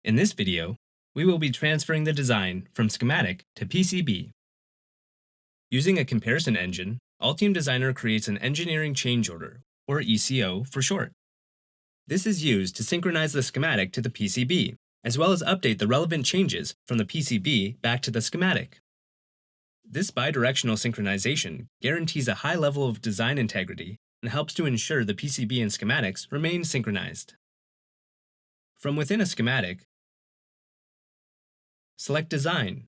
In this video, we will be transferring the design from schematic to PCB. Using a comparison engine, Altium Designer creates an engineering change order, or ECO for short. This is used to synchronize the schematic to the PCB, as well as update the relevant changes from the PCB back to the schematic. This bidirectional synchronization guarantees a high level of design integrity and helps to ensure the PCB and schematics remain synchronized. From within a schematic, select Design,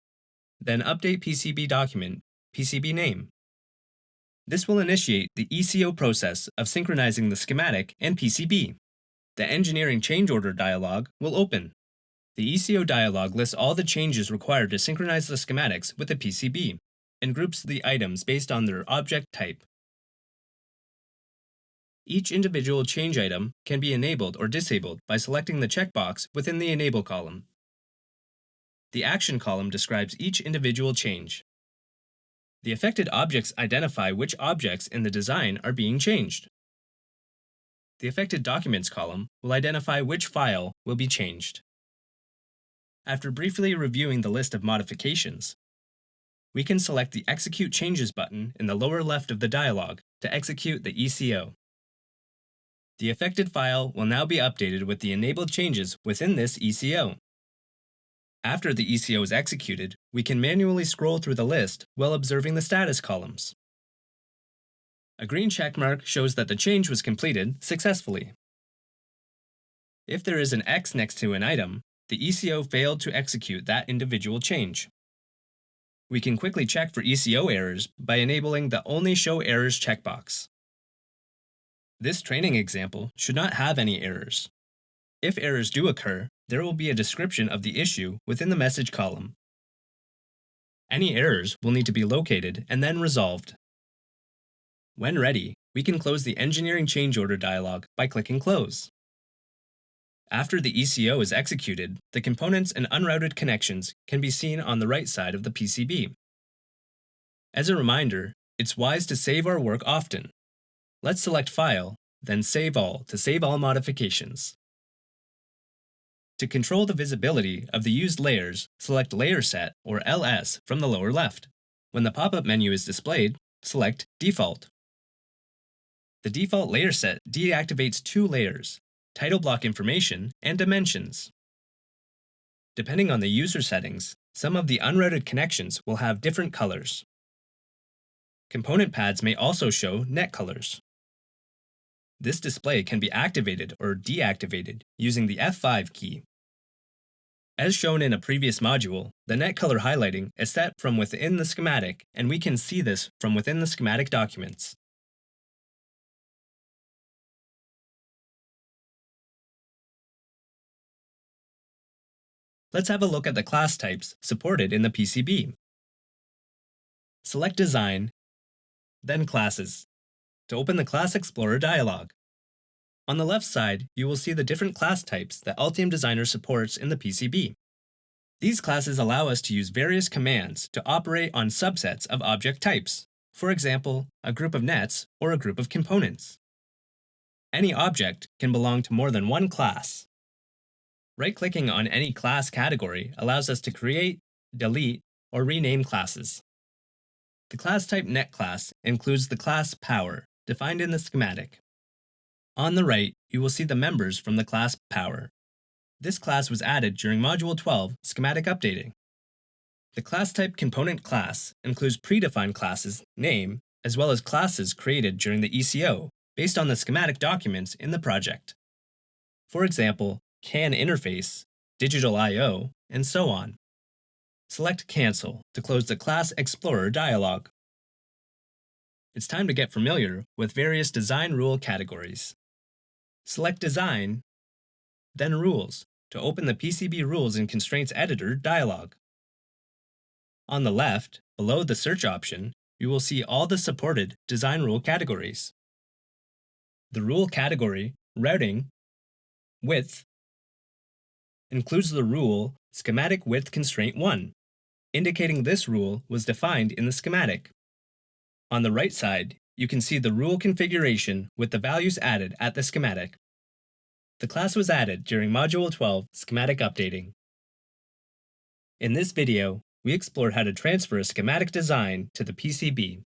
then Update PCB Document, PCB Name. This will initiate the ECO process of synchronizing the schematic and PCB. The Engineering Change Order dialog will open. The ECO dialog lists all the changes required to synchronize the schematics with the PCB and groups the items based on their object type. Each individual change item can be enabled or disabled by selecting the checkbox within the Enable column. The Action column describes each individual change. The affected objects identify which objects in the design are being changed. The Affected Documents column will identify which file will be changed. After briefly reviewing the list of modifications, we can select the Execute Changes button in the lower left of the dialog to execute the ECO. The affected file will now be updated with the enabled changes within this ECO. After the ECO is executed, we can manually scroll through the list while observing the status columns. A green checkmark shows that the change was completed successfully. If there is an X next to an item, the ECO failed to execute that individual change. We can quickly check for ECO errors by enabling the Only Show Errors checkbox. This training example should not have any errors. If errors do occur, there will be a description of the issue within the message column. Any errors will need to be located and then resolved. When ready, we can close the Engineering Change Order dialog by clicking Close. After the ECO is executed, the components and unrouted connections can be seen on the right side of the PCB. As a reminder, it's wise to save our work often. Let's select File, then Save All to save all modifications. To control the visibility of the used layers, select Layer Set, or LS, from the lower left. When the pop-up menu is displayed, select Default. The default layer set deactivates two layers, title block information and dimensions. Depending on the user settings, some of the unrouted connections will have different colors. Component pads may also show net colors. This display can be activated or deactivated using the F5 key. As shown in a previous module, the net color highlighting is set from within the schematic, and we can see this from within the schematic documents. Let's have a look at the class types supported in the PCB. Select Design, then Classes, to open the Class Explorer dialog. On the left side, you will see the different class types that Altium Designer supports in the PCB. These classes allow us to use various commands to operate on subsets of object types, for example, a group of nets or a group of components. Any object can belong to more than one class. Right-clicking on any class category allows us to create, delete, or rename classes. The class type net class includes the class Power, defined in the schematic. On the right, you will see the members from the class Power. This class was added during Module 12, Schematic Updating. The class type component class includes predefined classes, name, as well as classes created during the ECO based on the schematic documents in the project. For example, CAN interface, digital I/O, and so on. Select Cancel to close the Class Explorer dialog. It's time to get familiar with various design rule categories. Select Design, then Rules to open the PCB Rules and Constraints Editor dialog. On the left, below the search option, you will see all the supported design rule categories. The rule category, Routing, Width, includes the rule Schematic Width Constraint 1, indicating this rule was defined in the schematic. On the right side, you can see the rule configuration with the values added at the schematic. The class was added during Module 12, Schematic Updating. In this video, we explore how to transfer a schematic design to the PCB.